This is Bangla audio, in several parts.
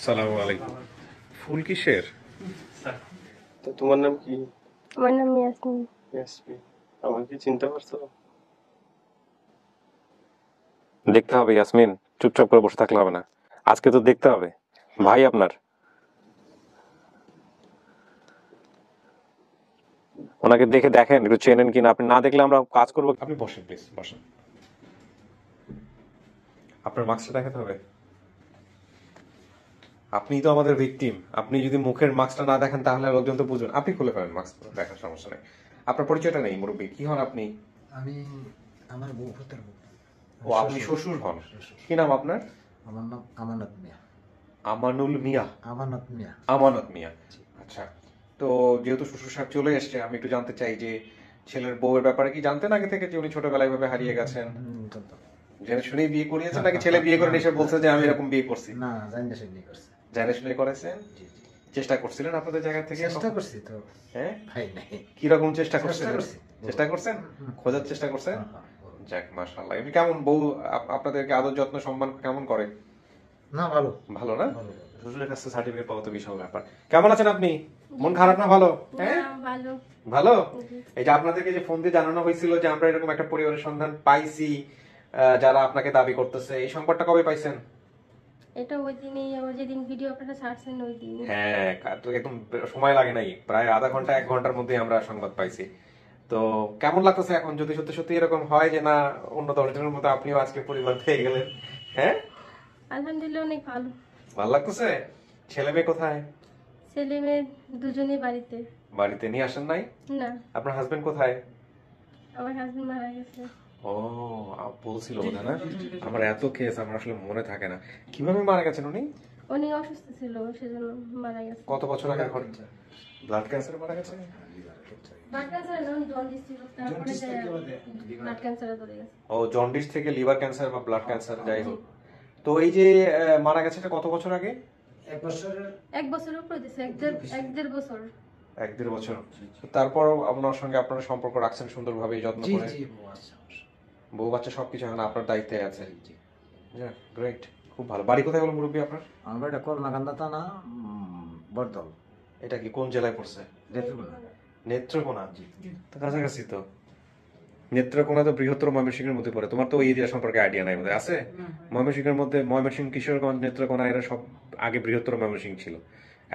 সালামু আলাইকুম। ফুল কিসের? তো তোমার নাম কি? আমার নাম ইয়াসমিন। ইয়াসমিন। আমাকে কি চিনতে পারছো? দেখতে হবে ইয়াসমিন, চুপচাপ করে বসে থাকলে হবে না, আজকে তো দেখতে হবে। ভাই আপনার, ওনাকে দেখে দেখেন একটু চেনেন কিনা, আপনি না দেখলে আমরা কাজ করবো। আপনি বসেন প্লিজ, বসেন। আপনার মাস্কটা দেখাতে হবে। আপনি তো আমাদের ভিকটিম, আপনি যদি মুখের মাস্কটা না দেখেন তাহলে লোকজন তো বুঝবেন। আপনি খুলে ফেলেন মাস্ক, দেখার সমস্যা নেই। আপনার পরিচয়টা নেই মুরব্বী, কি হন আপনি? আমি আমার বউ হতে ও, আপনি শ্বশুর হন। কি নাম আপনার? আমার নাম আমানত মিয়া। আমানুল মিয়া? আমানত মিয়া। আমানত মিয়া, আচ্ছা। তো যেহেতু শ্বশুর সাহেব চলে এসছে, আমি একটু জানতে চাই যে ছেলের বউয়ের ব্যাপারে কি জানতেন আগে থেকে, যে উনি ছোটবেলায় ভাবে হারিয়ে গেছেন? জেনে শুনেই বিয়ে করিয়েছেন নাকি ছেলে বিয়ে করে এসে বলছে যে আমি এরকম বিয়ে করছি? না, জানি শুনে করছে। জেনে শুনে করেছেন? চেষ্টা করছিলেন আপনাদের জায়গা থেকে? চেষ্টা করছি তো। হ্যাঁ, ভাই নাই। কি রকম চেষ্টা করছেন? করছি। চেষ্টা করছেন, খোঁজার চেষ্টা করছেন? হ্যাঁ। যাক, মাশাআল্লাহ। এমনি কেমন বউ আপনাদেরকে আদর যত্ন সম্মান কেমন করে? না, ভালো। ভালো না? ভালো। শ্বশুরের কাছে সার্টিফিকেট পাওয়া তো বিশাল ব্যাপার। কেমন আছেন আপনি? মন খারাপ না ভালো? হ্যাঁ, ভালো। ভালো। এই যে আপনাদেরকে যে ফোন দিয়ে জানানো হয়েছিল যে আমরা এরকম একটা পরিবারের সন্ধান পাইছি, যারা আপনাকে দাবি করতেছে, এই সংবাদটা কবে পাইছেন? এটা ওই দিনই, আমার যেদিন ভিডিও আপনারা ছাড়ছেন ওই দিন। হ্যাঁ, তো একদম সময় লাগে নাই, প্রায় আধা ঘন্টা 1 ঘন্টার মধ্যে আমরা সংবাদ পাইছি। তো কেমন লাগতেছে এখন, যদি সত্যি সত্যি এরকম হয় যে না অন্য 10 জনের মতো আপনিও আজকে পরিবার পেয়ে গেলেন? হ্যাঁ, আলহামদুলিল্লাহ অনেক ভালো। ভালো লাগতেছে। ছেলে মেয়ে কোথায়? ছেলে মেয়ে দুজনেই বাড়িতে। বাড়িতে নিয়ে আসেন নাই? না, আপনার হাজবেন্ড কোথায়? আমার হাজবেন্ড মারা গেছে। ও, বলছিল বোধ হয় না? আমার এত কেস আমার আসলে মনে থাকে না। কিভাবে মারা গেছেন উনি? উনি অসুস্থ ছিল, সেজন্য মারা গেছে। কত বছর আগে ঘটনা? ব্লাড ক্যান্সারে মারা গেছে? ব্লাড ক্যান্সার না, জন্ডিস ছিল, তারপরে ব্লাড ক্যান্সারে ধরে গেছে। ও, জন্ডিস থেকে লিভার ক্যান্সার বা ব্লাড ক্যান্সার, যাই হোক। তো এই যে মারা গেছে, এটা কত বছর আগে? এক বছরের উপরে দিছে, এক দেড় বছর। 1-1.5 বছর। তারপর আপনার সঙ্গে আপনারা সম্পর্ক রাখছেন সুন্দরভাবে, যত্ন জি করে? জি, বউ আছে। বউ বাচ্চা সবকিছু এখন আপনার দায়িত্বে আছে? গ্রেট, খুব ভালো। বাড়ি কোথায় হলো মুরব্বী আপনার? আমার বাড়িটা করোনাকান্দা থানা, বরদল। এটা কি কোন জেলায় পড়ছে? নেত্রকোনা। নেত্রকোনা, তো কাছাকাছি তো। নেত্রকোনা তো বৃহত্তর ময়মনসিংহের মধ্যে পড়ে। তোমার তো ওই এরিয়া সম্পর্কে আইডিয়া নাই বোধহয়, আছে? ময়মনসিংহের মধ্যে ময়মনসিংহ, কিশোরগঞ্জ, নেত্রকোনা, এরা সব আগে বৃহত্তর ময়মনসিংহ ছিল।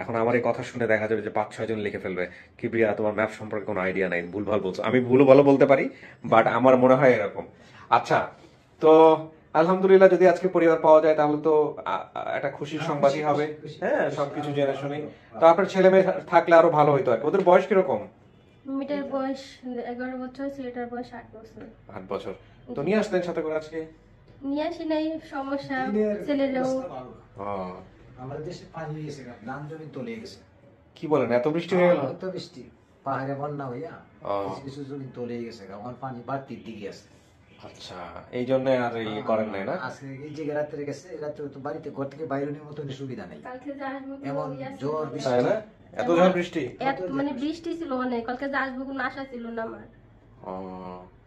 এখন আমার এই কথা শুনে দেখা যাবে যে 5-6 জন লিখে ফেলবে কি প্রিয়া তোমার ম্যাপ সম্পর্কে কোনো আইডিয়া নাই, ভুলভাল বলছো। আমি ভুল ভালো বলতে পারি, বাট আমার মনে হয় এরকম। আচ্ছা, তো আলহামদুলিল্লাহ, যদি আজকে পরিবার পাওয়া যায় তাহলে তো একটা খুশির সংবাদই হবে। হ্যাঁ, সবকিছু জেনে শুনি। তো আপনার ছেলে মেয়ে থাকলে আরো ভালো হইতো আর কি। ওদের বয়স কিরকম? মেয়েটার বয়স 11 বছর, ছেলেটার বয়স 8 বছর। 8 বছর। তো নিয়ে আসতেন সাথে করে আজকে? নিয়ে আসি নাই, সমস্যা। ছেলেরও আমাদের দেশে পানি হয়ে গেছে, ধান জমি তলিয়ে গেছে। কি বলেন, এত বৃষ্টি হয়ে গেল? এত বৃষ্টি, পাহাড়ে বন্যা হইয়া কিছু কিছু জমি তলিয়ে গেছে, আমার পানি বাড়তির দিকে আছে। আচ্ছা, এই জন্য আর এই করেন নাই না? আজকে এই যে রাত্রে গেছে, রাত্রে তো বাড়িতে ঘর থেকে বাইরে নেওয়ার মতো সুবিধা নেই। কালকে যে আসবো এমন ঝড় তাই বৃষ্টি। না? এত ঝড় বৃষ্টি? মানে বৃষ্টি ছিল অনেক, কালকে যে আসবো কোনো আশা ছিল না আমার। ও,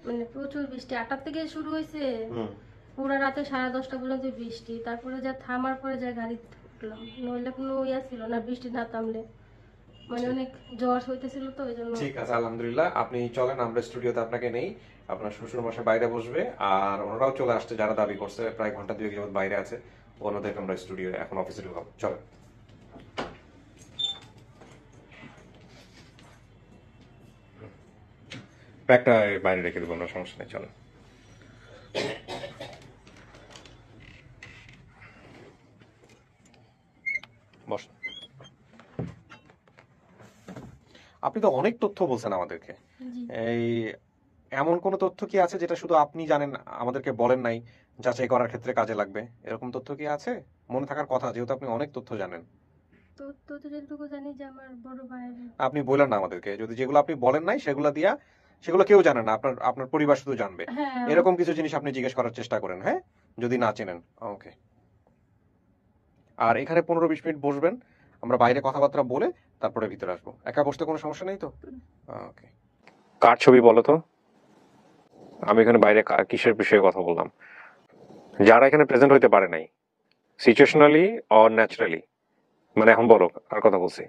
মানে প্রচুর বৃষ্টি, 8টার থেকে শুরু হয়েছে, হুম। পুরো রাতে 10:30 পর্যন্ত বৃষ্টি। তারপরে যা থামার পরে যা গাড়ি উঠলাম, নইলে কোনো ইয়া ছিল না বৃষ্টি না থামলে। মানে অনেক জ্বর হইতেছিল তো ওই জন্য। ঠিক আছে, আলহামদুলিল্লাহ। আপনি চলেন, আমরা স্টুডিওতে আপনাকে নেই। আপনার শ্বশুর মশাই বাইরে বসবে, আর ওনারাও চলে আসছে যারা দাবি করছে, প্রায় ঘন্টা 2 যাবত বাইরে আছে। ওনাদেরকে আমরা স্টুডিও এখন অফিসে ঢুকাবো, চলেন। ব্যাগটা বাইরে রেখে দেবো আমরা, সমস্যা নেই, চলেন। বস। আপনি তো অনেক তথ্য বলছেন আমাদেরকে। এই এমন কোন তথ্য কি আছে যেটা শুধু আপনি জানেন, আমাদেরকে বলেন নাই, যাচাই করার ক্ষেত্রে কাজে লাগবে? এরকম তথ্য কি আছে? মনে থাকার কথা, যেহেতু আপনি অনেক তথ্য জানেন। তো যেটুকু জানি যে আমার বড় ভাইয়ের। আপনি বলেন না আমাদেরকে, যদি যেগুলো আপনি বলেন নাই সেগুলো দিয়া, সেগুলো কেউ জানে না, আপনার আপনার পরিবার শুধু জানবে। হ্যাঁ, এরকম কিছু জিনিস আপনি জিজ্ঞেস করার চেষ্টা করেন, হ্যাঁ, যদি না চেনেন। ওকে। আর এখানে 15-20 মিনিট বসবেন, আমরা বাইরে কথাবার্তা বলে তারপরে ভিতরে আসবো। একা বসতে কোনো সমস্যা নেই তো? ওকে। কার ছবি বলো তো? আমি এখানে বাইরে কিসের বিষয়ে কথা বললাম? যারা এখানে প্রেজেন্ট হইতে পারে নাই, সিচুয়েশনালি অর ন্যাচারালি, মানে এখন বলো, আর কথা বলছি,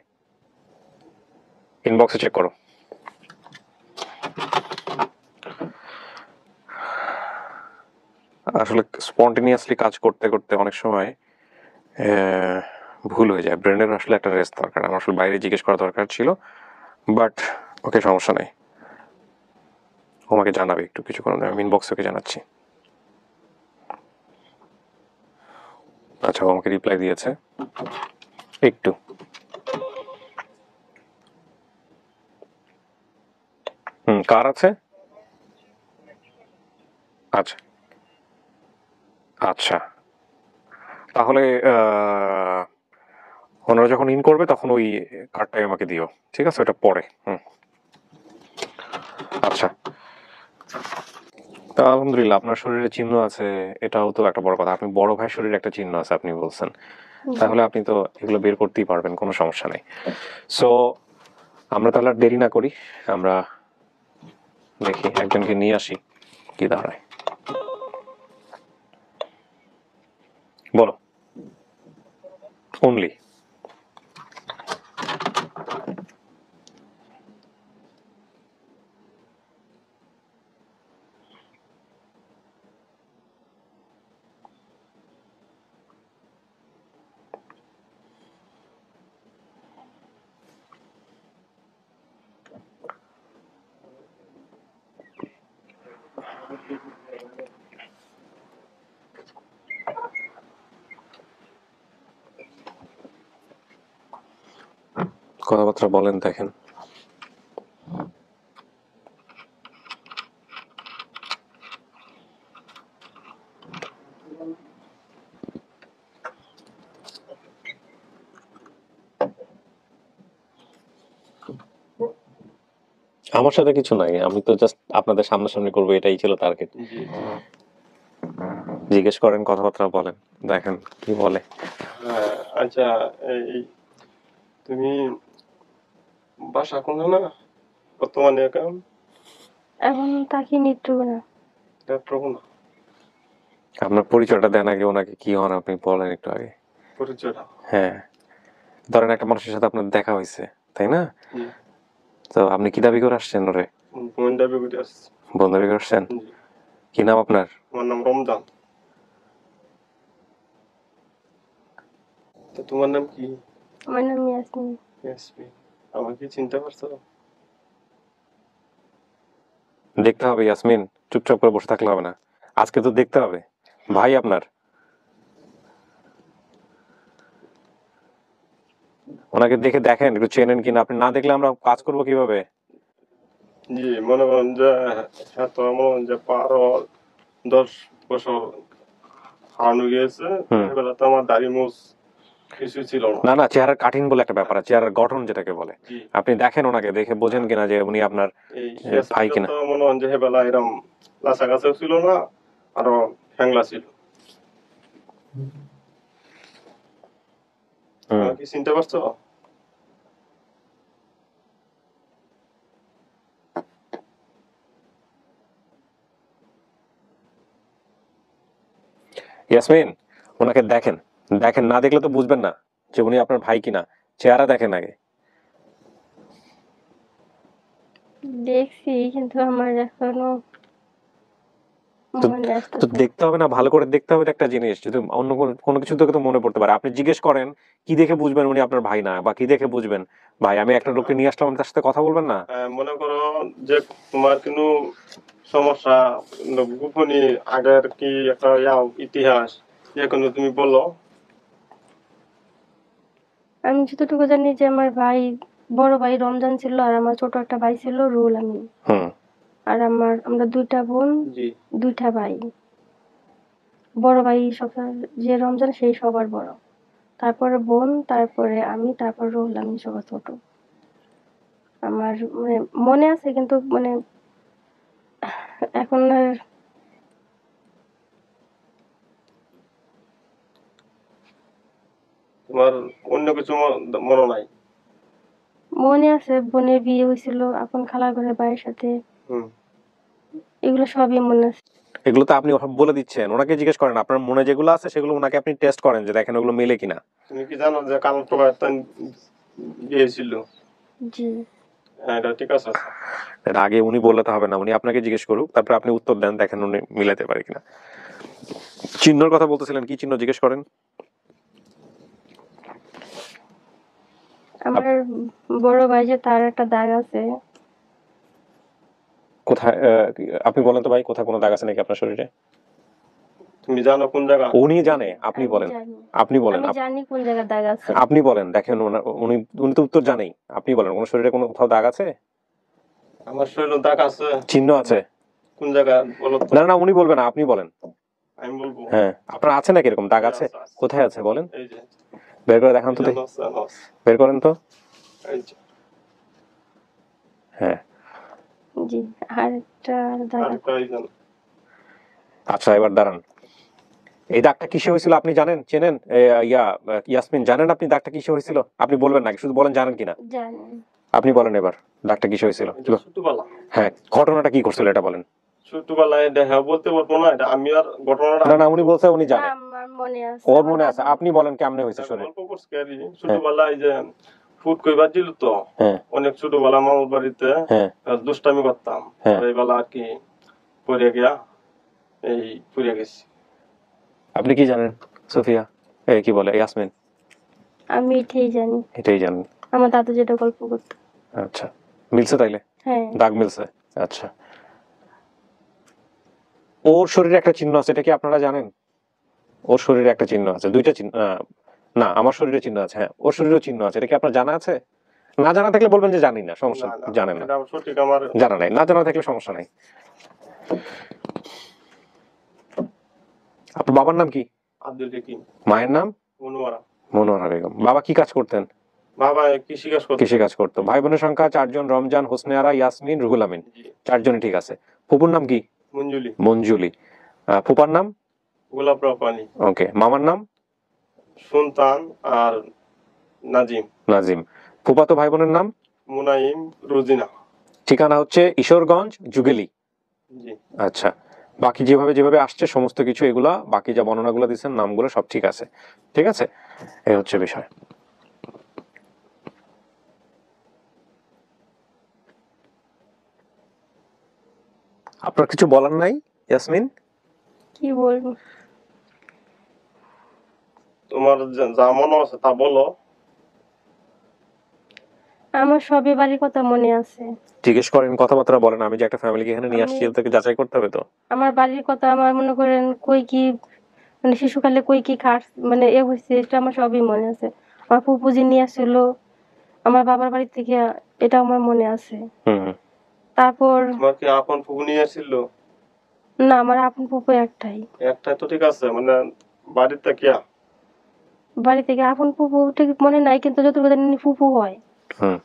ইনবক্সে চেক করো। আসলে স্পন্টেনিয়াসলি কাজ করতে করতে অনেক সময় ভুল হয়ে যায়, ব্রেনের আসলে একটা রেস্ট দরকার। আমার আসলে বাইরে জিজ্ঞেস করা দরকার ছিল, বাট ওকে, সমস্যা নাই, ও আমাকে জানাবে একটু কিছুক্ষণ, আমি ইনবক্সে ওকে জানাচ্ছি। আচ্ছা, ও আমাকে রিপ্লাই দিয়েছে একটু। কার আছে? আচ্ছা আচ্ছা, তাহলে ওনারা যখন ইন করবে তখন ওই কার্ডটাই আমাকে দিও, ঠিক আছে? ওটা পরে। আচ্ছা, তা আলহামদুলিল্লাহ আপনার শরীরে চিহ্ন আছে, এটাও তো একটা বড় কথা। আপনি বড় ভাই শরীরে একটা চিহ্ন আছে আপনি বলছেন, তাহলে আপনি তো এগুলো বের করতেই পারবেন, কোনো সমস্যা নেই। সো আমরা তাহলে আর দেরি না করি, আমরা দেখি একজনকে নিয়ে আসি, কি দাঁড়ায়। বলো অনলি। কথাবার্তা বলেন, দেখেন। আমার সাথে কিছু নাই, আমি তো জাস্ট আপনাদের সামনাসামনি করবো, এটাই ছিল টার্গেট। জিজ্ঞেস করেন, কথাবার্তা বলেন, দেখেন কি বলে। আচ্ছা, এই তুমি বাসা কোনখানে না বর্তমানে এখন? এখন তাকে নেত্রকোনা। নেত্রকোনা। আপনার পরিচয়টা দেন আগে, ওনাকে কি হন আপনি বলেন একটু আগে। পরিচয়টা? হ্যাঁ, ধরেন একটা মানুষের সাথে আপনার দেখা হয়েছে, তাই না? জি। তো আপনি কি দাবি করে আসছেন ওরে? বোন দাবি করে আসছি। বোন দাবি করে আসছেন? জি। কি নাম আপনার? আমার নাম রমজান। তো তোমার নাম কি? আমার নাম ইয়াসমিন। ইয়াসমিন। আমাকে চিনতে পারছো? দেখতে হবে ইয়াসমিন, চুপচাপ করে বসে থাকলে হবে না, আজকে তো দেখতে হবে। ভাই আপনার, ওনাকে দেখে দেখেন একটু, চেনেন কিনা। আপনি না দেখলে আমরা কাজ করবো কিভাবে? জি, মনে করেন যে হ্যাঁ, তো মনে করেন যে 10 বছর হারানো গিয়েছে। এবেলা তো আমার দাড়ি মুছ কিছু ছিল না। না না, চেহারার কাঠিন বলে একটা ব্যাপার আছে, চেহারার গঠন যেটাকে বলে। জি। আপনি দেখেন ওনাকে, দেখে বোঝেন কিনা যে উনি আপনার এই ভাই ইয়াসমিনটা কিনা। তো মনে করেন যে এবেলা এরম লাচা গাছেও ছিল না, আরো হ্যাংলা ছিল। আমাকে চিনতে পারছো? ইয়াসমিন, ওনাকে দেখেন, দেখেন, না দেখলে তো বুঝবেন না যে উনি আপনার ভাই কিনা। চেহারা দেখেন আগে। দেখছি কিন্তু আমার এখনো তো মনে তো আসতেছে না। দেখতে হবে না, ভালো করে দেখতে হবে তো একটা জিনিস, যদি অন্য কোনো কিছু থেকে তো মনে পড়তে পারে। আপনি জিজ্ঞেস করেন কি দেখে বুঝবেন উনি আপনার ভাই না, বা কি দেখে বুঝবেন ভাই আমি একটা লোককে নিয়ে আসলাম, তার সাথে কথা বলবেন না? মনে করো যে তোমার কোনো সমস্যা, গোপনী আগের কি একটা ইতিহাস এখনো তুমি বলো। আমি যতটুকু জানি যে আমার ভাই, বড় ভাই রমজান ছিল, আর আমার ছোট একটা ভাই ছিল রুহুল আমিন। আর আমরা 2টা বোন, জি। 2টা ভাই। বড় ভাই যে রমজান সেই সবার বড়, তারপরে বোন, তারপরে আমি, তারপর রুহুল আমিন সবার ছোট। আমার মানে মনে আছে, কিন্তু মানে এখন আর তোমার অন্য কিছু মনে নাই? মনে আছে বোনের বিয়ে হয়েছিল আপন খালার ঘরে ভাইয়ের সাথে, হুম। এগুলো সবই মনে আছে। এগুলো তো আপনি বলে দিচ্ছেন, ওনাকে জিজ্ঞেস করেন আপনার মনে যেগুলো আছে সেগুলো ওনাকে আপনি টেস্ট করেন যে দেখেন ওগুলো মেলে কিনা। তুমি কি জানো যে কাল তোমার একটা বিয়ে ছিল? জি। হ্যাঁ, এটা ঠিক আছে। এর আগে উনি বললে তো হবে না, উনি আপনাকে জিজ্ঞেস করুক, তারপর আপনি উত্তর দেন, দেখেন উনি মিলাতে পারে কিনা। চিহ্নর কথা বলতেছিলেন, কি চিহ্ন জিজ্ঞেস করেন। আমার বড় ভাই যে তার একটা দাগ আছে। কোথায় আপনি বলেন তো ভাই, কোথায় কোনো দাগ আছে নাকি আপনার শরীরে? তুমি জানো কোন জায়গা? উনি জানে, আপনি আমি বলেন। জানি। আপনি বলেন, আমি জানি কোন জায়গায় দাগ আছে। আপনি বলেন, দেখেন উনি উনি তো উত্তর জানেই, আপনি বলেন কোন শরীরে কোনো কোথাও দাগ আছে? আমার শরীরে দাগ আছে। চিহ্ন আছে? কোন জায়গা বলো তো? না না, উনি বলবেন না, আপনি বলেন। আমি বলবো। হ্যাঁ, আপনার আছে নাকি এরকম দাগ আছে? কোথায় আছে বলেন, এই যে বের করে দেখান তো দেখি, বের করেন তো। এই যে জি, আর একটা দাগ আছে। আরেকটা এই যে। আচ্ছা এবার দাঁড়ান, এই দাগটা কিসে হয়েছিল আপনি জানেন, চেনেন? ইয়াসমিন জানেন আপনি দাগটা কিসে হয়েছিল? আপনি বলবেন নাকি, শুধু বলেন জানেন কিনা। জানি। আপনি বলেন এবার দাগটা কিসে হয়েছিল। ছোটবেলা। হ্যাঁ, ঘটনাটা কি করছিল এটা বলেন। ছোটবেলায় এটা হ্যাঁ বলতে পারবো না, এটা আমি আর ঘটনাটা না না, উনি বলছে উনি জানে, আমার মনে আছে। ওর মনে আছে। আপনি বলেন কেমনে হয়েছে শরীর। গল্প করছি আর কি। ছোটবেলায় যে ফুড কইবার দিল তো, হ্যাঁ অনেক ছোটবেলা মামার বাড়িতে হ্যাঁ দুষ্টামি করতাম। হ্যাঁ। এই বেলা আর কি পড়ে গিয়া এই পড়ে গেছি। আপনি কি জানেন সোফিয়া, এই কি বলে ইয়াসমিন? আমি এটাই জানি, এটাই জানেন। আমার দাদু যেটা গল্প করতো। আচ্ছা, মিলছে তাইলে, হ্যাঁ। দাগ মিলছে। আচ্ছা, ওর শরীরে একটা চিহ্ন আছে, এটা কি আপনারা জানেন? ওর শরীরে একটা চিহ্ন আছে, দুইটা চিহ্ন, না আমার শরীরে চিহ্ন আছে, হ্যাঁ ওর শরীরেও চিহ্ন আছে, এটা কি আপনার জানা আছে? না জানা থাকলে বলবেন যে জানি না, সমস্যা না, না, জানেন না। এটা সঠিক আমার জানা নাই, না জানা থাকলে সমস্যা নাই। আপনার বাবার নাম কি? আব্দুল হাকিম। মায়ের নাম? মনোয়ারা। মনোয়ারা বেগম। বাবা কি কাজ করতেন? বাবা কৃষি কাজ করতো। কৃষি কাজ করতো। ভাই বোনের সংখ্যা 4 জন, রমজান, হোসনে আরা, ইয়াসমিন, রুহুল আমিন, জি। 4 জনই ঠিক আছে। ফুপুর নাম কি? মঞ্জুলি। মঞ্জুলি। ফুপার নাম? গোলাপ রাব্বানি। ওকে। মামার নাম? সুলতান আর নাজিম। নাজিম। ফুপাতো ভাই বোনের নাম? মুনাইম, রোজিনা। ঠিকানা হচ্ছে ঈশ্বরগঞ্জ, যুগেলি। জি। আচ্ছা, বাকি যেভাবে যেভাবে আসছে সমস্ত কিছু এগুলা, বাকি যা বর্ণনাগুলো দিচ্ছেন নামগুলো সব ঠিক আছে। ঠিক আছে, এই হচ্ছে বিষয়। আপনার কিছু বলার নাই ইয়াসমিন? কি বলবো? তোমার যা মনে আছে তা বলো। আমার সবই বাড়ির কথা মনে আছে। জিজ্ঞেস করেন, কথাবার্তা বলেন। আমি যে একটা ফ্যামিলিকে এখানে নিয়ে আসছি, এদেরকে যাচাই করতে হবে তো। আমার বাড়ির কথা, আমার মনে করেন কই কি, মানে শিশুকালে কই কি খাট, মানে এ হয়েছে, এটা আমার সবই মনে আছে। আমার ফুপু যে নিয়ে আসছিল আমার বাবার বাড়ি থেকে, এটা আমার মনে আছে। হুম। তারপর তোমার কি আপন ফুফু নিয়ে আসছিল? না, আমার আপন ফুপু একটাই। একটাই তো ঠিক আছে, মানে বাড়িতে কিয়া বাড়ি থেকে আপন ফুপু ঠিক মনে নাই, কিন্তু যতটুকু জানি ফুপু হয়। হুম।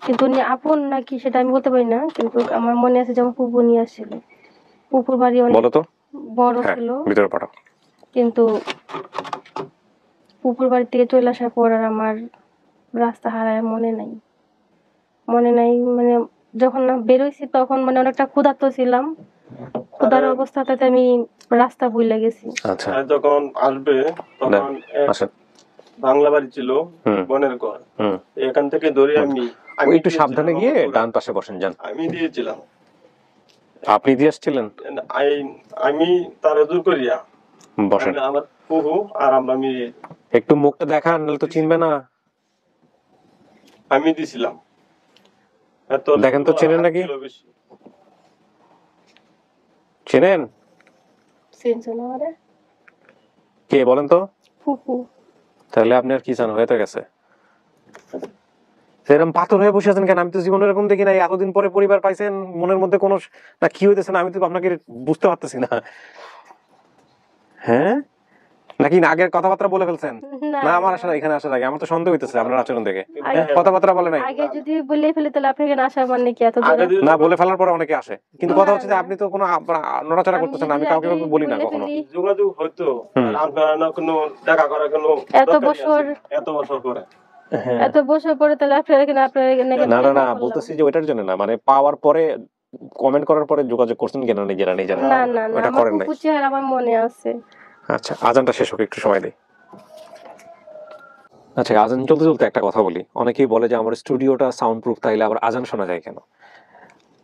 কিন্তু উনি আপন নাকি সেটা আমি বলতে পারি না, কিন্তু আমার মনে আছে যে আমার ফুপু নিয়ে আসছিল। ফুপুর বাড়ি অনেক বলো তো। বড় হ্যাঁ, ছিল, ভিতরে পাঠাও। কিন্তু ফুপুর বাড়ি থেকে চলে আসার পর আর আমার রাস্তা হারায় মনে নাই। মানে যখন না বেরোইছি তখন মানে অনেকটা ক্ষুধার্ত ছিলাম, ক্ষুধার অবস্থাতে আমি রাস্তা ভুলে গেছি। আচ্ছা, আর যখন আসবে তখন আসেন। বাংলা বাড়ি ছিল, হুম। বনের ঘর। হুম। এখান থেকে ধরে আমি ওই একটু দিয়েছিলাম সাবধানে গিয়ে আমার ডান পাশে বসেন, যান। আমি দিয়েছিলাম। আপনি দিয়ে আসছিলেন? আমি তারে দূর করিয়া বসেন। আমার ফুহু আর আমরা মিলে একটু মুখটা দেখান, নাহলে তো চিনবে না। আমি দিছিলাম। এত দেখেন তো চেনেন নাকি? চেনেন? চিনছো না আমারে? কে বলেন তো? ফুপু। তাহলে আপনি আর কি চান, হয়ে তো গেছে। সেরকম পাথর হয়ে বসে আছেন কেন? আমি তো জীবনে এরকম দেখি নাই। এতদিন পরে পরিবার পাইছেন, মনের মধ্যে কোনো না কি হইতেছে না, আমি তো আপনাকে বুঝতে পারতেছি না। হ্যাঁ, নাকি আগের কথাবার্তা বলে ফেলছেন? না, আমার আসার এখানে আসার আগে আমার তো সন্দেহ হইতেছে আপনার আচরণ দেখে। কথাবার্তা বলে নাই? আগে যদি বলে ফেলে তাহলে আপনি এখানে আসার মানে কি এত দূরে? না, বলে ফেলার পরে অনেকে আসে, কিন্তু কথা হচ্ছে যে আপনি তো কোনো নড়াচড়া করতেছেন না। আমি কাউকে বলি না কখনো। যোগাযোগ হয়তো আপনার না কোনো দেখা করার কোনো এত বছর পরে এত বছর পরে তাহলে আপনার এখানে না না না, বলতেছি যে ওইটার জন্য না, মানে পাওয়ার পরে কমেন্ট করার পরে যোগাযোগ করছেন কেন নিজেরা নিজেরা? না না না, এটা আমার করেন নাই? ফুপুর চেহারা আমার মনে আছে। আচ্ছা, আজানটা শেষ হোক, একটু সময় দেই। আচ্ছা, আজান চলতে চলতে একটা কথা বলি। অনেকেই বলে যে আমার স্টুডিওটা সাউন্ড প্রুফ, তাইলে আবার আজান শোনা যায় কেন?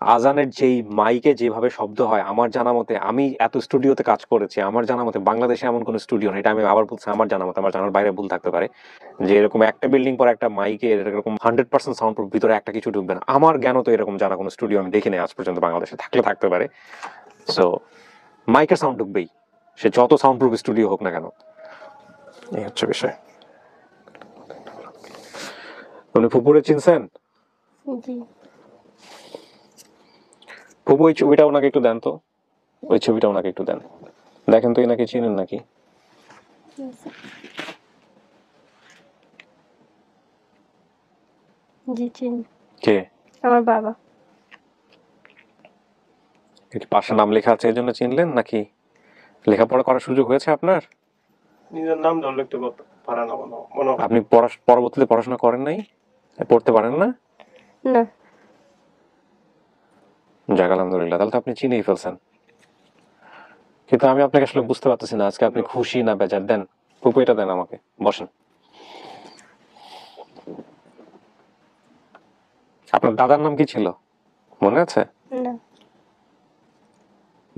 আজানের যেই মাইকে যেভাবে শব্দ হয়, আমার জানা মতে, আমি এত স্টুডিওতে কাজ করেছি, আমার জানা মতে বাংলাদেশে এমন কোনো স্টুডিও নেই, এটা আমি আবার বলছি, আমার জানা মতে, আমার জানার বাইরে ভুল থাকতে পারে, যে এরকম একটা বিল্ডিং পর একটা মাইকে এরকম 100% সাউন্ড প্রুফ, ভিতরে একটা কিছু ঢুকবে না। আমার জ্ঞান তো এরকম জানা কোনো স্টুডিও আমি দেখিনি আজ পর্যন্ত, বাংলাদেশে থাকলে থাকতে পারে। সো মাইকের সাউন্ড ঢুকবেই, সে যত সাউন্ড প্রুফ স্টুডিও হোক না কেন। এই হচ্ছে বিষয়। উনি ফুপুরে চিনছেন? জি। ফুপু, ওই ছবিটা ওনাকে একটু দেন তো, ওই ছবিটা ওনাকে একটু দেন, দেখেন তো এনাকে চিনেন নাকি। জি চিনি। কে? আমার বাবা। পাশে নাম লেখা আছে এই জন্য চিনলেন, নাকি লেখাপড়া করার সুযোগ হয়েছে আপনার? নিজের নাম ধরে লিখতে পারে না মনে হয়। আপনি পরবর্তীতে পড়াশোনা করেন নাই, পড়তে পারেন না? না। যাক, আলহামদুলিল্লাহ, তাহলে তো আপনি চিনেই ফেলছেন। কিন্তু আমি আপনাকে আসলে বুঝতে পারতেছি না আজকে আপনি খুশি না বেজার। দেন ফুপু, এটা দেন আমাকে, বসেন। আপনার দাদার নাম কি ছিল মনে আছে? না।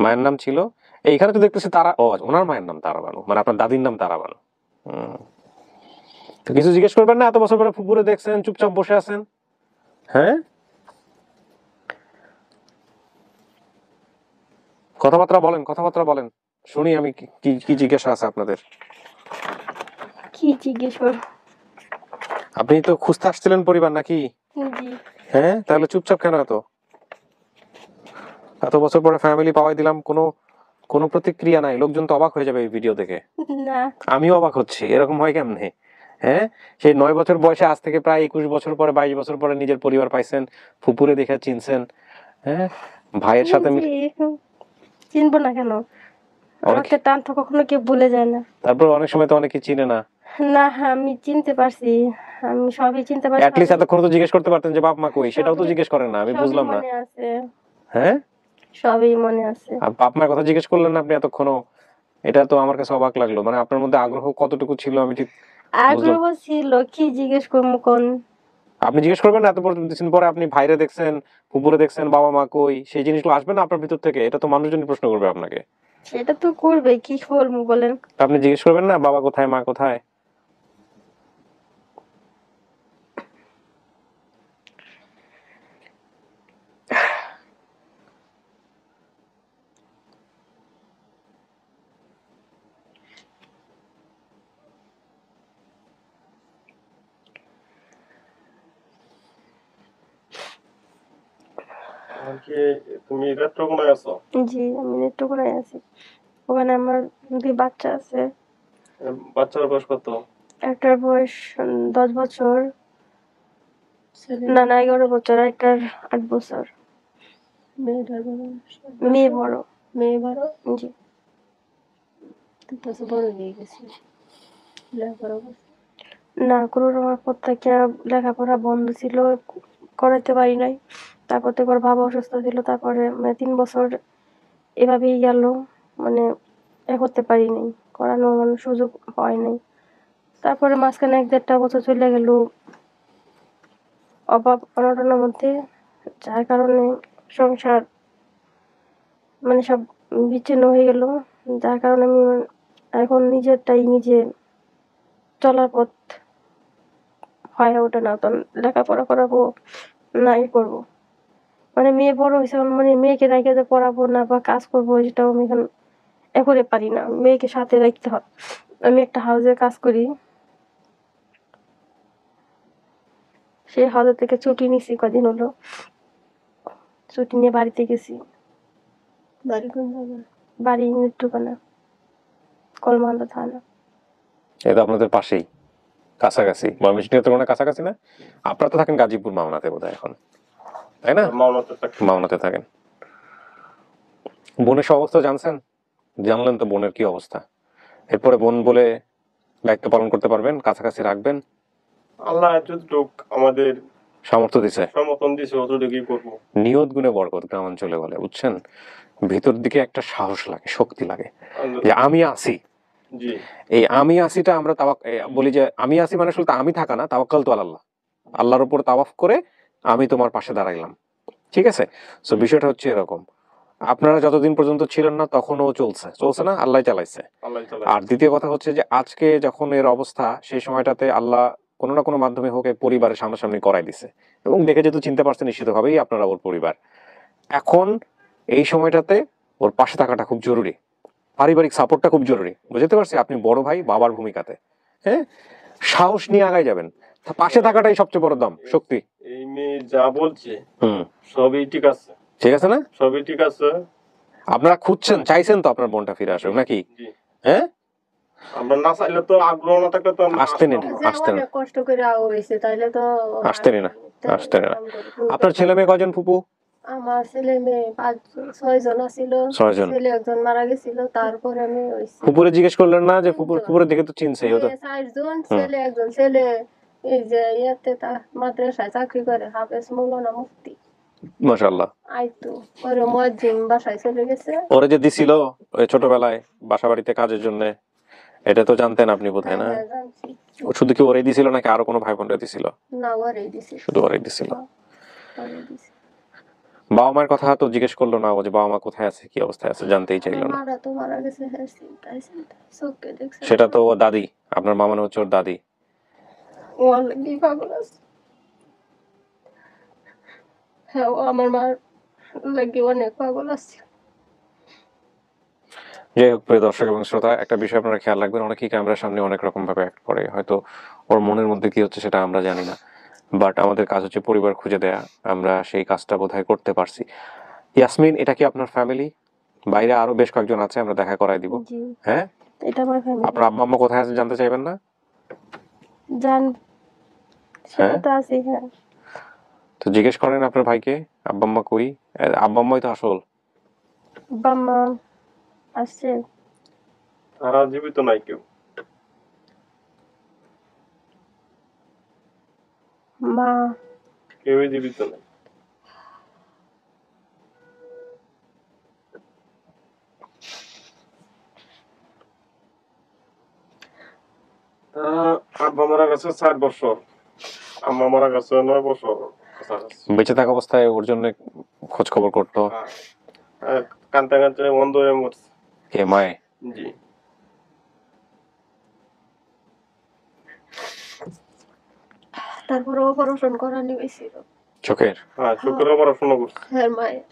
মায়ের নাম ছিল? এইখানে তো দেখতেছি তারা, ও ওনার মায়ের নাম তারা বানু, মানে আপনার দাদির নাম তারা বানু। তো কিছু জিজ্ঞেস করবেন না? এত বছর পরে ফুপুরে দেখছেন, চুপচাপ বসে আছেন। হ্যাঁ, কথাবার্তা বলেন, কথাবার্তা বলেন, শুনি আমি কি কি জিজ্ঞাসা আছে আপনাদের। কি জিজ্ঞেস করব? আপনি তো খুঁজতে আসছিলেন পরিবার নাকি? জি। হ্যাঁ, তাহলে চুপচাপ কেন? এত বছর পরে ফ্যামিলি পাওয়াই দিলাম, কোনো প্রতিক্রিয়া নাই। লোকজন তো অবাক হয়ে যাবে এই ভিডিও দেখে। না। আমিও অবাক হচ্ছি, এরকম হয় কেমনে? হ্যাঁ, সেই 9 বছর বয়সে আজ থেকে প্রায় 21 বছর পরে, 22 বছর পরে নিজের পরিবার পাইছেন, ফুপুরে দেখে চিনছেন। হ্যাঁ, ভাইয়ের সাথে চিনবো না কেন? রক্তের টান তো কখনো কেউ ভুলে যায় না। তারপর অনেক সময় তো অনেকে চিনে না। না, আমি চিনতে পারছি, আমি সবই চিনতে পারছি। অ্যাটলিস্ট এতক্ষণ তো জিজ্ঞেস করতে পারতেন যে বাপ মা কই, সেটাও তো জিজ্ঞেস করেন না। আমি বুঝলাম না। মনে আছে, হ্যাঁ, সবই মনে আছে। বাপ মার কথা জিজ্ঞেস করলেন না আপনি এতক্ষণও? এটা তো আমার কাছে অবাক লাগলো। মানে আপনার মধ্যে আগ্রহ কতটুকু ছিল আমি ঠিক আগ্রহ ছিল, কি জিজ্ঞেস করবো কোন? আপনি জিজ্ঞেস করবেন না? এত দিন পরে আপনি ভাইরে দেখছেন, ফুপুরে দেখছেন, বাবা মা কই, সেই জিনিসগুলো আসবে না আপনার ভিতর থেকে? এটা তো মানুষজন প্রশ্ন করবে আপনাকে। সেটা তো করবে, কি করবো বলেন? আপনি জিজ্ঞেস করবেন না বাবা কোথায়, মা কোথায়? তুমি নেত্রকোনায় আছো? জি, আমি নেত্রকোনায় আছি। ওখানে আমার 2 বাচ্চা আছে। বাচ্চার বয়স কত? একটার বয়স 10 বছর, না 11 বছর, একটার 8 বছর। মেয়ে বড়। জি। না, করোনার পর থেকে লেখাপড়া বন্ধ ছিল, করাতে পারি নাই। তারপর থেকে ওর বাবা অসুস্থ ছিল, তারপরে 3 বছর এভাবেই গেল, মানে করতে পারি নাই, করানোর সুযোগ হয় নাই। তারপরে মাঝখানে 1-1.5 বছর চলে গেল অভাব অনটনের মধ্যে, যার কারণে সংসার মানে সব বিচ্ছিন্ন হয়ে গেল। যার কারণে আমি এখন নিজেরটাই নিজে চলার পথ হয়ে ওঠে না। তখন লেখাপড়া করাবো না করবো, মানে মেয়ে বড় হয়েছে, মানে মেয়েকে রেখে যে পড়াবো না বা কাজ করবো, সেটাও আমি এখন পারি না। মেয়েকে সাথে রাখতে হয়। আমি একটা হাউসে কাজ করি, সেই হাউস থেকে ছুটি নিছি কদিন হলো। ছুটি নিয়ে বাড়িতে গেছি। বাড়ি নেত্রকোনা, কলমান্দ থানা। এটা আপনাদের পাশেই, কাছাকাছি। ময়মনসিংহ তো কাছাকাছি না? আপনারা তো থাকেন গাজীপুর, মাওনাতে বোধহয় এখন, তাই না? মাওনাতে থাকেন। বোনের সব অবস্থা জানছেন? জানলেন তো বোনের কি অবস্থা। এরপরে বোন বলে দায়িত্ব পালন করতে পারবেন, কাছাকাছি রাখবেন। আল্লাহ যতটুক আমাদের সামর্থ্য দিছে। সমর্থন দিছে, অতটুকুই করবো। নিয়ত গুণে বরকত গ্রামাঞ্চলে বলে, বুঝছেন? ভিতর দিকে একটা সাহস লাগে, শক্তি লাগে যে আমি আছি। জি এই আমি আসিটা আমরা বলি যে আমি আসি মানে শুধু আমি থাকা না, তাওয়াক্কাল তো আল্লাহ, আল্লাহর উপর তাওয়াফ করে আমি তোমার পাশে দাঁড়াইলাম, ঠিক আছে? সো বিষয়টা হচ্ছে এরকম, আপনারা যতদিন পর্যন্ত ছিলেন না তখনও চলছে না, আল্লাহ চালাইছে। আল্লাহ তাআলা। আর দ্বিতীয় কথা হচ্ছে যে আজকে যখন এর অবস্থা, সেই সময়টাতে আল্লাহ কোনো না কোনো মাধ্যমে হোক পরিবারের সামনাসামনি করাই দিছে, এবং দেখে যেহেতু চিনতে পারছে নিশ্চিতভাবেই আপনারা ওর পরিবার। এখন এই সময়টাতে ওর পাশে থাকাটা খুব জরুরি, পারিবারিক সাপোর্টটা খুব জরুরি, বুঝতে পারছি? আপনি বড় ভাই, বাবার ভূমিকাতে, হ্যাঁ, সাহস নিয়ে আগায় যাবেন, পাশে থাকাটাই সবচেয়ে বড় দাম, শক্তি। এই মেয়ে যা বলছে হুম, সবই ঠিক আছে, ঠিক আছে না? সবই ঠিক আছে। আপনারা খুঁজছেন, চাইছেন তো আপনার বোনটা ফিরে আসুক নাকি? জি হ্যাঁ, আমরা না চাইলে তো, আগ্রহ না থাকলে তো আমরা আসতেনি না, যে আসতেন অনেক কষ্ট করে হয়েছে, তাইলে তো আসতেনি না, আসতেনি না। আপনার ছেলে মেয়ে কয়জন ফুপু? আমার ছেলে মেয়ে 5-6 জন আছিল। 6 জন। ছেলে একজন মারা গেছিল, তারপরে আমি হইছি ফুপুরে জিজ্ঞেস করলেন না যে ফুপুরে দেখে তো চিনছেই হতো? 4 জন, ছেলে একজন। ছেলে এই যে ইয়াতে মাদ্রাসায় চাকরি করে, হাফেজ মৌলানা মুফতি। মাশাআল্লাহ। আইতো ওরে মুয়াজ্জিন বাসায় চলে গেছে। ওরে যে দিছিল ওই ছোটবেলায় বাসা বাড়িতে কাজের জন্য, এটা তো জানতেন আপনি বোধহয়, না? হ্যাঁ, জানছি। ও শুধু কি ওরে দিছিল নাকি আরো কোনো ভাই বোনরা দিছিল? না, ওরেই দিছে, শুধু ওরে দিছিল। ওরেই দিছে। বাবা মার কথা তো জিজ্ঞেস করলো না, ও যে বাবা মা কোথায় আছে, কি অবস্থায় আছে, জানতেই চাইলো না? মারা তো মারা গেছে, হ্যাঁ, চিন্তায় চোখে দেখছে। সেটা তো ওর দাদি, আপনার মা মানে হচ্ছে ওর দাদি। ও অনেক পাগল আছে। হ্যাঁ, ও আমার মার লাগি অনেক পাগল আছে। যাই হোক, প্রিয় দর্শক এবং শ্রোতা, একটা বিষয় আপনারা খেয়াল রাখবেন, অনেকেই ক্যামেরার সামনে অনেক রকম ভাবে অ্যাক্ট করে, হয়তো ওর মনের মধ্যে কি হচ্ছে সেটা আমরা জানি না, বাট আমাদের কাজ হচ্ছে পরিবার খুঁজে দেয়া, আমরা সেই কাজটা বোধহয় করতে পারছি। ইয়াসমিন, এটা কি আপনার ফ্যামিলি? বাইরে আরো বেশ কয়েকজন আছে, আমরা দেখা করাই দিব। জি, হ্যাঁ, এটা আমার ফ্যামিলি। আপনার আব্বা আম্মা কোথায় আছে জানতে চাইবেন না? জান, সেটা হ্যাঁ, তো আছে, হ্যাঁ। তো জিজ্ঞেস করেন আপনার ভাইকে আব্বা আম্মা কই। আব্বা আম্মাই তো আসল। বাম্মা আসছে। তারা জীবিত নাই কেউ। মা কেউই জীবিত নাই। তারা আব্বা মারা গেছে 4 বছর, আম্মা মারা গেছে 9 বছর কাছাকাছি। বেঁচে থাকা অবস্থায় ওর জন্য খোঁজ খবর করতো কানতে কানতে বন্ধ হয়ে মরছে। কে, মায়ে? জি তারপরে অপারেশন করানি হয়েছিল চোখের? হ্যাঁ, চোখের অপারেশন করছে। হ্যাঁ, মায়ের।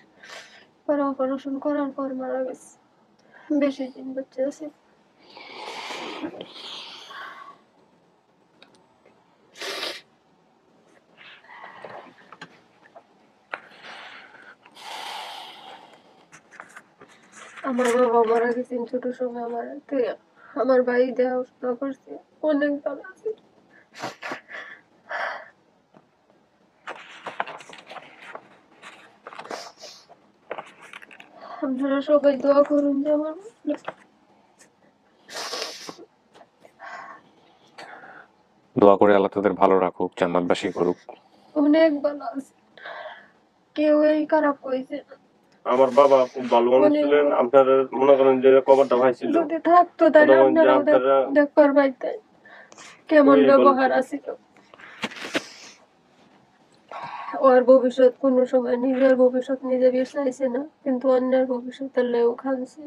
পরে অপারেশন করার পর মারা গেছে, বেশি দিন বেঁচে আছে। আমার বাবা মারা গেছেন ছোট সময়, আমার ভাই দেওয়া করছে, অনেক ভালো আছে। আপনারা সবাই দোয়া করুন যে আমার দোয়া করে আল্লাহ তাদের ভালো রাখুক, জান্নাতবাসী করুক। অনেক ভালো আছে, কেউই খারাপ হয়েছে না। আমার বাবা খুব ভালো মানুষ ছিলেন। আপনারা মনে করেন যে কবরটা ভাই ছিল, যদি থাকতো তাহলে আপনারাও দেখবার পাইতেন কেমন ব্যবহার আছে। ওর ভবিষ্যৎ কোনো সময় নিজের ভবিষ্যৎ নিজে চাইছে না, কিন্তু অন্যের ভবিষ্যতের লেও খানছে।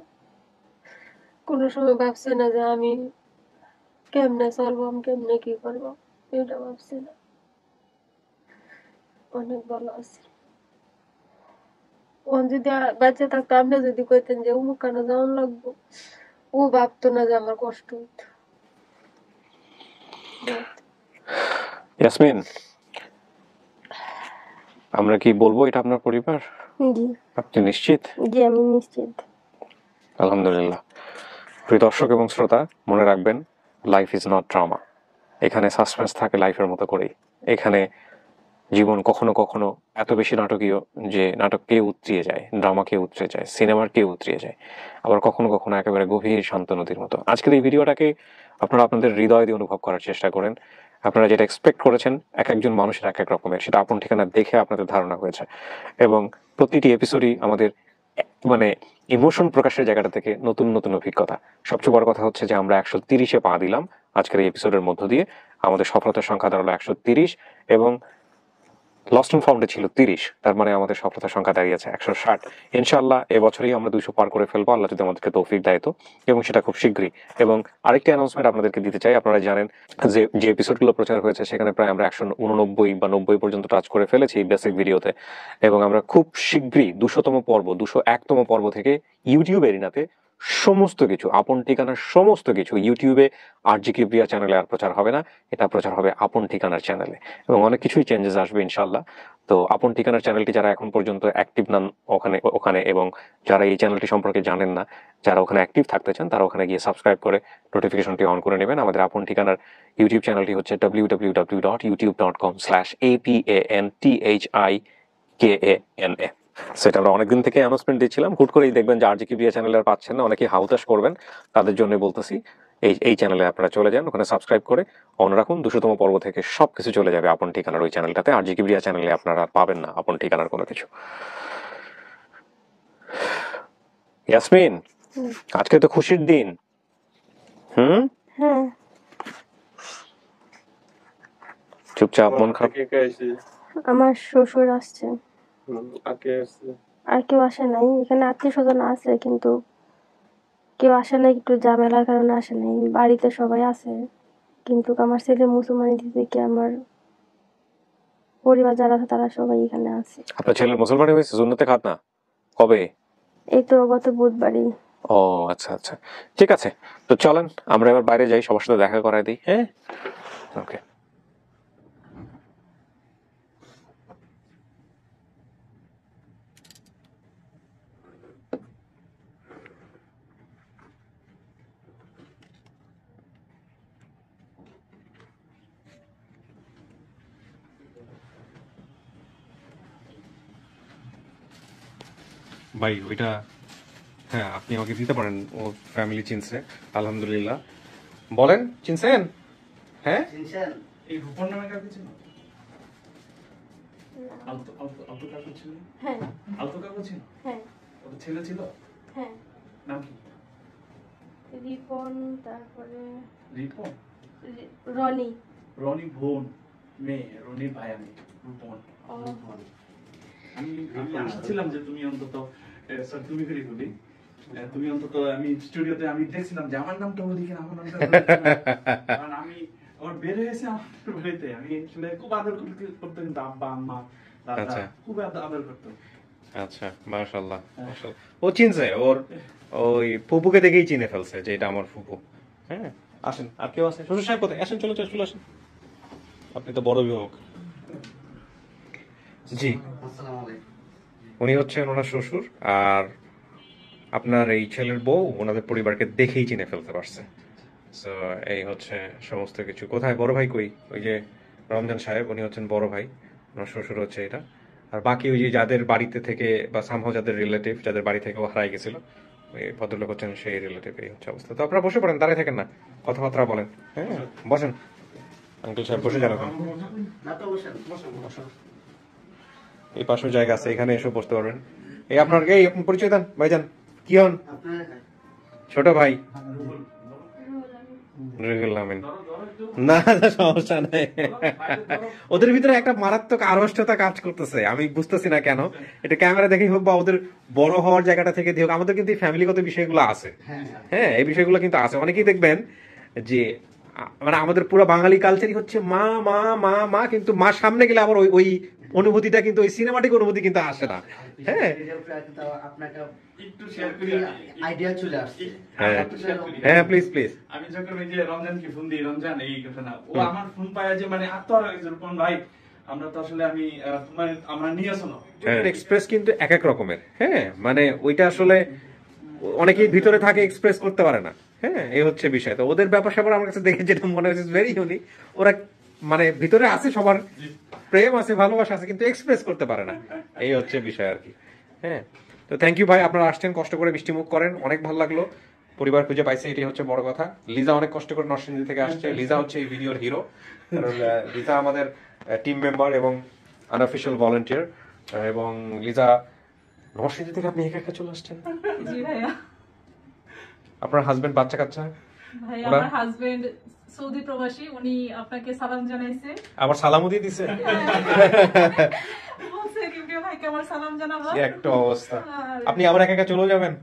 কোনো সময় ভাবছে না যে আমি কেমনে চলবো, আমি কেমনে কি করবো, এটা ভাবছে না। অনেক ভালো আছে। ও যদি বাচ্চা থাকতো, আপনি যদি কইতেন যে অমুক কেন যাওয়ান লাগবো, ও ভাবতো না যে আমার কষ্ট হইতো। ইয়াসমিন, আমরা কি বলবো এটা আপনার পরিবার? জি, আপনি নিশ্চিত? জি, আমি নিশ্চিত। আলহামদুলিল্লাহ। প্রিয় দর্শক এবং শ্রোতা, মনে রাখবেন, লাইফ ইজ নট ড্রামা। এখানে সাসপেন্স থাকে লাইফের মতো করেই। এখানে জীবন কখনো কখনো এত বেশি নাটকীয় যে নাটককে উতরিয়ে যায়, ড্রামাকে উতরে যায়, সিনেমারকে উতরিয়ে যায়, আবার কখনো কখনো একেবারে গভীর শান্ত নদীর মতো। আজকের এই ভিডিওটাকে আপনারা আপনাদের হৃদয় দিয়ে অনুভব করার চেষ্টা করেন। আপনারা যেটা এক্সপেক্ট করেছেন এক একজন মানুষের এক এক রকমের, সেটা আপন ঠিকানা দেখে আপনাদের ধারণা হয়েছে। এবং প্রতিটি এপিসোডই আমাদের মানে ইমোশন প্রকাশের জায়গাটা থেকে নতুন নতুন অভিজ্ঞতা। সবচেয়ে বড় কথা হচ্ছে যে আমরা 130-এ পা দিলাম আজকের এই এপিসোডের মধ্য দিয়ে। আমাদের সফলতার সংখ্যা দাঁড়ালো 130 এবং লস্ট অ্যান্ড ফাউন্ডে ছিল 30, তার মানে আমাদের সফলতার সংখ্যা দাঁড়িয়েছে 160। ইনশাআল্লাহ এবছরই আমরা 200 পার করে ফেলবো, আল্লাহ যদি আমাদেরকে তৌফিক দেয় তো, এবং সেটা খুব শীঘ্রই। এবং আরেকটি অ্যানাউন্সমেন্ট আপনাদেরকে দিতে চাই। আপনারা জানেন যে যে এপিসোডগুলো প্রচার হয়েছে সেখানে প্রায় আমরা 189 বা 90 পর্যন্ত টাচ করে ফেলেছি বেসিক ভিডিওতে, এবং আমরা খুব শীঘ্রই 200তম পর্ব 201তম পর্ব থেকে ইউটিউব এরিনাতে সমস্ত কিছু আপন ঠিকানার সমস্ত কিছু ইউটিউবে RG কিবরিয়া চ্যানেলে আর প্রচার হবে না, এটা প্রচার হবে আপন ঠিকানার চ্যানেলে, এবং অনেক কিছুই চেঞ্জেস আসবে ইনশাল্লাহ। তো আপন ঠিকানার চ্যানেলটি যারা এখন পর্যন্ত অ্যাক্টিভ না ওখানে এবং যারা এই চ্যানেলটি সম্পর্কে জানেন না, যারা ওখানে অ্যাক্টিভ থাকতে চান তারা ওখানে গিয়ে সাবস্ক্রাইব করে নোটিফিকেশনটি অন করে নেবেন। আমাদের আপন ঠিকানার ইউটিউব চ্যানেলটি হচ্ছে www.youtube.com/APANTHIKANA। সেটা আমরা অনেকদিন থেকে অ্যানাউন্সমেন্ট দিচ্ছিলাম, হুট করেই দেখবেন যে RG কিবরিয়া চ্যানেল আর পাচ্ছেন না, অনেকেই হাউতাশ করবেন, তাদের জন্য বলতেছি এই চ্যানেলে আপনারা চলে যান, ওখানে সাবস্ক্রাইব করে অন রাখুন। 200তম পর্ব থেকে সবকিছু চলে যাবে আপন ঠিকানার ওই চ্যানেলটাতে। RG কিবরিয়া চ্যানেলে আপনারা পাবেন না আপন ঠিকানার কোনো কিছু। ইয়াসমিন, আজকে তো খুশির দিন। হ্যাঁ, চুপচাপ মন খারাপ। কে কে আইছে? আমার শ্বশুর আসছে, আকে আসছে। আর কেউ আসে নাই। এখানে আত্মীয় স্বজন আছে কিন্তু কেউ আসে নাই, একটু ঝামেলার কারণে আসে নাই। বাড়িতে সবাই আছে কিন্তু আমার ছেলে মুসলমানি দিতে কি আমার পরিবার যারা আছে তারা সবাই এখানে আছে। আপনার ছেলের মুসলমানি হয়েছে? সুন্নতে খাত না কবে? এই তো গত বুধবারই। ও আচ্ছা আচ্ছা, ঠিক আছে। তো চলেন আমরা এবার বাইরে যাই, সবার সাথে দেখা করাই দিই। হ্যাঁ, ওকে। ভাই ওইটা, হ্যাঁ আপনি আমাকে দিতে পারেন, ও ফ্যামিলি চিনছে আলহামদুলিল্লাহ। বলেন, চিনছেন? হ্যাঁ, এই রূপন নামে কাউকে ছিল? আলতো আলতো আলতো কাকু ছিল? হ্যাঁ আলতো কাকু ছিল? হ্যাঁ ওর ছেলে ছিল? হ্যাঁ, নাম কি? রিপন, তারপরে রিপন? রনি। রনি বোন, মেয়ে রনির ভাই। আমি রূপন। আমি আমি আসছিলাম যে তুমি অন্তত স্যার তুমি ফিরে বলি, তুমি অন্তত আমি স্টুডিওতে আমি দেখছিলাম যে আমার নামটা বলি কিনা, আমার নামটা বলি কিনা। কারণ আমি ওর বের হয়েছে আমার বাড়িতে, আমি আসলে খুব আদর করতো কিন্তু আব্বা আম্মা দাদা আচ্ছা। খুব আদর করতো। আচ্ছা, মাশাআল্লাহ মাশাআল্লাহ। ও চিনছে, ওর ওই ফুপুকে দেখেই চিনে ফেলছে যে এটা আমার ফুপু। হ্যাঁ, আসেন। আর কেউ আছে? শ্বশুর সাহেব কোথায়? আসেন, চলে চলে আসেন, আপনি তো বড় অভিভাবক। জি, উনি হচ্ছেন ওনার শ্বশুর, আর আপনার এই ছেলের বউ ওনাদের পরিবারকে দেখেই চিনে ফেলতে পারছে। সো এই হচ্ছে সমস্ত কিছু। কোথায় বড় ভাই কই? ওই যে রমজান সাহেব, উনি হচ্ছেন বড় ভাই, ওনার শ্বশুর হচ্ছে এটা। আর বাকি ওই যে যাদের বাড়িতে থেকে বা সামহাও যাদের রিলেটিভ, যাদের বাড়ি থেকে ও হারাই গেছিল, ওই ভদ্রলোক হচ্ছেন সেই রিলেটিভ। এই হচ্ছে অবস্থা। তো আপনারা বসে পড়েন, দাঁড়িয়ে থাকেন না, কথাবার্তা বলেন। হ্যাঁ, বসেন আঙ্কেল সাহেব, বসে যান এখন। এই পাশেও জায়গা আছে, এখানে এসে বসতে পারবেন। এই আপনার এই আপনি পরিচয় দেন ভাইজান, কি হন? ছোট ভাই রুহুল আমিন। না না, সমস্যা নাই। ওদের ভিতরে একটা মারাত্মক আড়ষ্টতা কাজ করতেছে, আমি বুঝতেছি না কেন। এটা ক্যামেরা দেখেই হোক বা ওদের বড় হওয়ার জায়গাটা থেকে হোক, আমাদের কিন্তু ফ্যামিলিগত বিষয়গুলো আছে। হ্যাঁ, এই বিষয়গুলো কিন্তু আছে। অনেকেই দেখবেন যে মানে আমাদের পুরো বাঙালি কালচারই হচ্ছে মা মা মা মা, কিন্তু মা সামনে গেলে আবার ওই অনুভূতিটা কিন্তু ওই সিনেমাটিক অনুভূতি কিন্তু আসে না। হ্যাঁ একটু শেয়ার করি, আইডিয়া চলে আসছে। হ্যাঁ, প্লিজ প্লিজ। আমি যখন ওই যে রমজানকে ফোন দিই, রমজান এই ঘটনা, ও আমার ফোন পায় যে মানে আত্মহারা হয়ে গেছে, রূপন ভাই আমরা তো আসলে আমি তোমার আমরা নিয়ে আসো না। এক্সপ্রেস কিন্তু এক এক রকমের। হ্যাঁ, মানে ওইটা আসলে অনেকেই ভিতরে থাকে, এক্সপ্রেস করতে পারে না। হ্যাঁ, এই হচ্ছে বিষয়। তো ওদের ব্যাপার স্যাপার আমার কাছে দেখে যেটা মনে হচ্ছে ভেরি ইউনিক। ওরা মানে ভিতরে আছে, সবার প্রেম আছে, ভালোবাসা আছে, কিন্তু এক্সপ্রেস করতে পারে না। এই হচ্ছে বিষয় আর কি। হ্যাঁ, তো থ্যাংক ইউ ভাই, আপনারা আসছেন, কষ্ট করে মিষ্টি মুখ করেন, অনেক ভালো লাগলো। পরিবার খুঁজে পাইছে, এটাই হচ্ছে বড় কথা। লিজা অনেক কষ্ট করে নরসিংদী থেকে আসছে। লিজা হচ্ছে এই ভিডিওর হিরো, কারণ লিজা আমাদের টিম মেম্বার এবং আনঅফিশিয়াল ভলান্টিয়ার। এবং লিজা, নরসিংদী থেকে আপনি একা একা চলে আসছেন? জি ভাইয়া। আপনার হাজবেন্ড, বাচ্চা কাচ্চা? ভাই ওরা? আমার হাজবেন্ড সৌদি প্রবাসী, উনি আপনাকে সালাম জানাইছে। আবার সালামও দিয়ে দিছে। বলছে কিউটিও ভাইকে আমার সালাম জানাবো। কি একটা অবস্থা! আপনি আবার একা একা চলে যাবেন?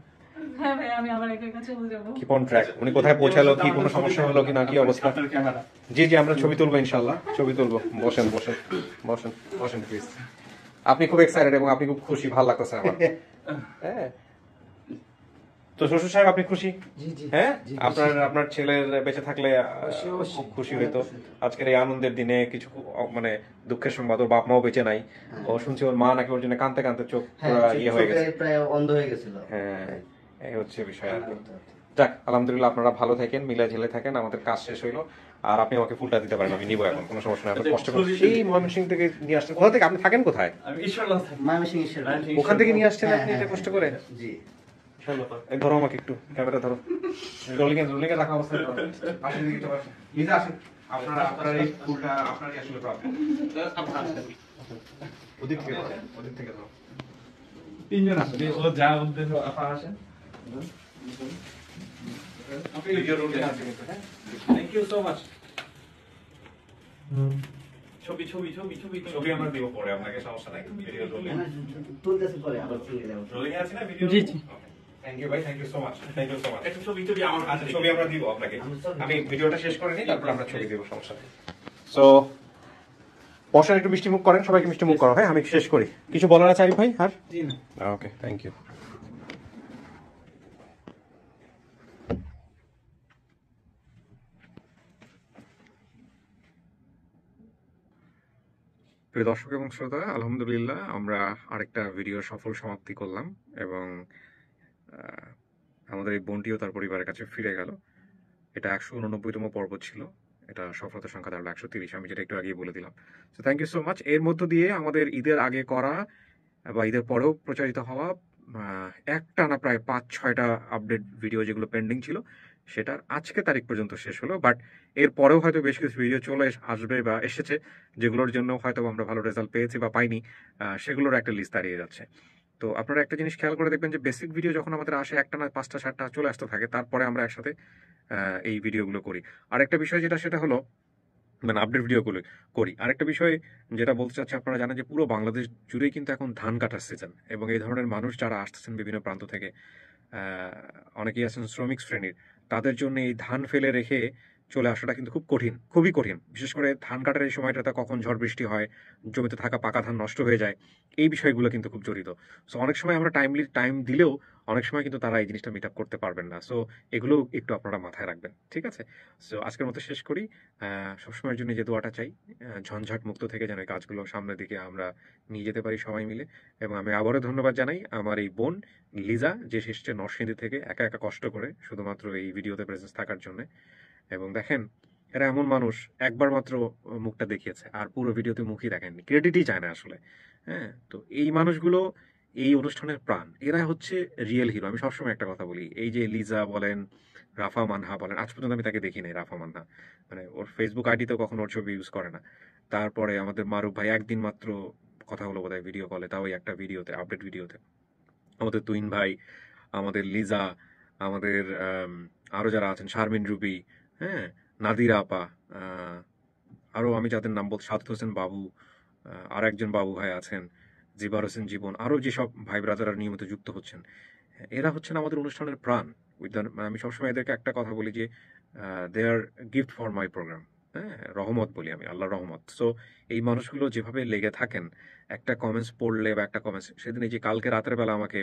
হ্যাঁ ভাই, আমি আবার একা একা চলে যাবো। কি কোন ট্র্যাক, উনি কোথায় পৌঁছালো, কি কোনো সমস্যা হলো কিনা, কি অবস্থা? আপনার ক্যামেরা। জি জি, আমরা ছবি তুলবো ইনশাল্লাহ, ছবি তুলবো। বসেন বসেন বসেন বসেন প্লিজ। আপনি খুব এক্সাইটেড এবং আপনি খুব খুশি, ভালো লাগতেছে আমার। হ্যাঁ, তো শ্বশুর সাহেব আপনি খুশি? জি জি হ্যাঁ, জি, আপনার আপনার ছেলের বেঁচে থাকলে অবশ্যই, অবশ্যই। খুব খুশি হইতো। আজকের এই আনন্দের দিনে কিছু মানে দুঃখের সংবাদ, ওর বাপ মাও বেঁচে নাই। ও শুনছি ওর মা নাকি ওর জন্য কাঁদতে কাঁদতে চোখ পুরো ইয়ে হয়ে গেছে। প্রায় অন্ধ হয়ে গেছিল। হ্যাঁ, এই হচ্ছে বিষয় আর কি। যাক, আলহামদুলিল্লাহ, আপনারা ভালো থাকেন, মিলে ঝেলে থাকেন। আমাদের কাজ শেষ হইলো, আর আপনি আমাকে ফুলটা দিতে পারেন, আমি নিবো এখন, কোনো সমস্যা নাই। আপনি কষ্ট করে সেই ময়মনসিংহ থেকে নিয়ে আসছেন। কোথা থেকে আপনি থাকেন, কোথায়? আমি ঈশ্বরলাল থাকি। ময়মনসিংহ ঈশ্বর। ওখান থেকে নিয়ে আসছেন আপনি হ্যাঁ, এটা কষ্ট করে? জি। এই ধরো আমাকে একটু, ক্যামেরা ধরো। রোলিং এ রাখা অবস্থায় ধরো। আসেন দিকে চলে আসেন। লিজা আসেন। আপনার এই ফুলটা আপনারই আসলে প্রাপ্য। ওদিক থেকে ধরো, ওদিক থেকে ধরো। তিনজন আছে, ও যা বলতে আপনারা আসেন। আপনি ভিডিও রুলে আছেন কিন্তু, হ্যাঁ? Thank you so much. ছবি ছবি ছবি ছবি ছবি আমরা দিব পরে, আপনাকে সমস্যা নাই। ভিডিও রোলে। তুলতেছি পরে আবার তুলে দেব। রোলিং এ আছে না ভিডিও? জি, জি। থ্যাংক ইউ ভাই, thank you so much, thank you so much. একটু ছবি টবি আমার আচ্ছা, ছবি আমরা দিব আপনাকে। আমি ভিডিওটা শেষ করে নিই, তারপর আমরা ছবি দিব, সমস্যা নেই। সো বসার একটু মিষ্টি মুখ করেন, সবাইকে মিষ্টি মুখ করো। হ্যাঁ, আমি শেষ করি। কিছু বলার আছে আরিফ ভাই? আর জি না। ওকে, থ্যাংক ইউ। প্রিয় দর্শক এবং শ্রোতা, আলহামদুলিল্লাহ আমরা আরেকটা ভিডিও সফল সমাপ্তি করলাম এবং আমাদের এই বোনটিও তার পরিবারের কাছে ফিরে গেল। এটা 189তম পর্ব ছিল। এটা সফলতার সংখ্যা দাঁড়ালো 130, আমি যেটা একটু আগেই বলে দিলাম। So thank you so much. এর মধ্য দিয়ে আমাদের ঈদের আগে করা বা ঈদের পরেও প্রচারিত হওয়া একটানা প্রায় 5-6টা আপডেট ভিডিও যেগুলো পেন্ডিং ছিল, সেটা আজকে তারিখ পর্যন্ত শেষ হলো। বাট এর পরেও হয়তো বেশ কিছু ভিডিও চলে আসবে বা এসেছে, যেগুলোর জন্য হয়তো আমরা ভালো রেজাল্ট পেয়েছি বা পাইনি, সেগুলোর একটা লিস্ট দাঁড়িয়ে যাচ্ছে। তো আপনারা একটা জিনিস খেয়াল করে দেখবেন যে বেসিক ভিডিও যখন আমাদের আসে একটানা 5টা 7টা চলে আসতে থাকে, তারপরে আমরা একসাথে এই ভিডিওগুলো করি। আরেকটা বিষয় সেটা হলো মানে আপডেট ভিডিওগুলো করি। আরেকটা বিষয় যেটা বলতে চাচ্ছি, আপনারা জানেন যে পুরো বাংলাদেশ জুড়েই কিন্তু এখন ধান কাটার সিজন, এবং এই ধরনের মানুষ যারা আসতেছেন বিভিন্ন প্রান্ত থেকে, অনেকেই আছেন শ্রমিক শ্রেণীর, তাদের জন্য এই ধান ফেলে রেখে চলে আসাটা কিন্তু খুব কঠিন, খুবই কঠিন। বিশেষ করে ধান কাটার এই সময়টাতে কখন ঝড় বৃষ্টি হয়, জমিতে থাকা পাকা ধান নষ্ট হয়ে যায়, এই বিষয়গুলো কিন্তু খুব জড়িত। সো অনেক সময় আমরা টাইম দিলেও অনেক সময় কিন্তু তারা এই জিনিসটা মিট আপ করতে পারবেন না। সো এগুলো একটু আপনারা মাথায় রাখবেন, ঠিক আছে? সো আজকের মতো শেষ করি। সবসময়ের জন্য যে দোয়াটা চাই, ঝঞ্ঝাট মুক্ত থেকে যেন এই কাজগুলো সামনের দিকে আমরা নিয়ে যেতে পারি সবাই মিলে। এবং আমি আবারও ধন্যবাদ জানাই আমার এই বোন লিজা, যে এসেছে নরসিংদী থেকে একা একা কষ্ট করে শুধুমাত্র এই ভিডিওতে প্রেজেন্স থাকার জন্য। এবং দেখেন, এরা এমন মানুষ, একবার মাত্র মুখটা দেখিয়েছে আর পুরো ভিডিওতে মুখই দেখেননি, ক্রেডিটই চায় না আসলে। হ্যাঁ, তো এই মানুষগুলো এই অনুষ্ঠানের প্রাণ, এরা হচ্ছে রিয়েল হিরো। আমি সবসময় একটা কথা বলি, এই যে লিজা বলেন, রাফা মানহা বলেন, আজ পর্যন্ত আমি তাকে দেখি নাই, রাফা মানহা, মানে ওর ফেসবুক আইডিতেও কখনো ওর ছবি ইউজ করে না। তারপরে আমাদের মারুফ ভাই একদিন মাত্র কথা হলো বোধহয় ভিডিও কলে, তাও একটা ভিডিওতে, আপডেট ভিডিওতে। আমাদের তুইন ভাই, আমাদের লিজা, আমাদের আরো যারা আছেন, শারমিন রুবি, হ্যাঁ, নাদিরা আপা, আরো আমি যাদের নাম বলছি, সাদত হোসেন বাবু, আর একজন বাবু ভাই আছেন, জিবার হোসেন জীবন, আরো যেসব ভাই ব্রাদাররা নিয়মিত যুক্ত হচ্ছেন, এরা হচ্ছেন আমাদের অনুষ্ঠানের প্রাণ। আমি সবসময় এদেরকে একটা কথা বলি যে দে আর গিফট ফর মাই প্রোগ্রাম। হ্যাঁ, রহমত বলি আমি, আল্লাহ রহমত। সো এই মানুষগুলো যেভাবে লেগে থাকেন, একটা কমেন্টস পড়লে বা একটা কমেন্টস, সেদিন এই যে কালকে রাতের বেলা আমাকে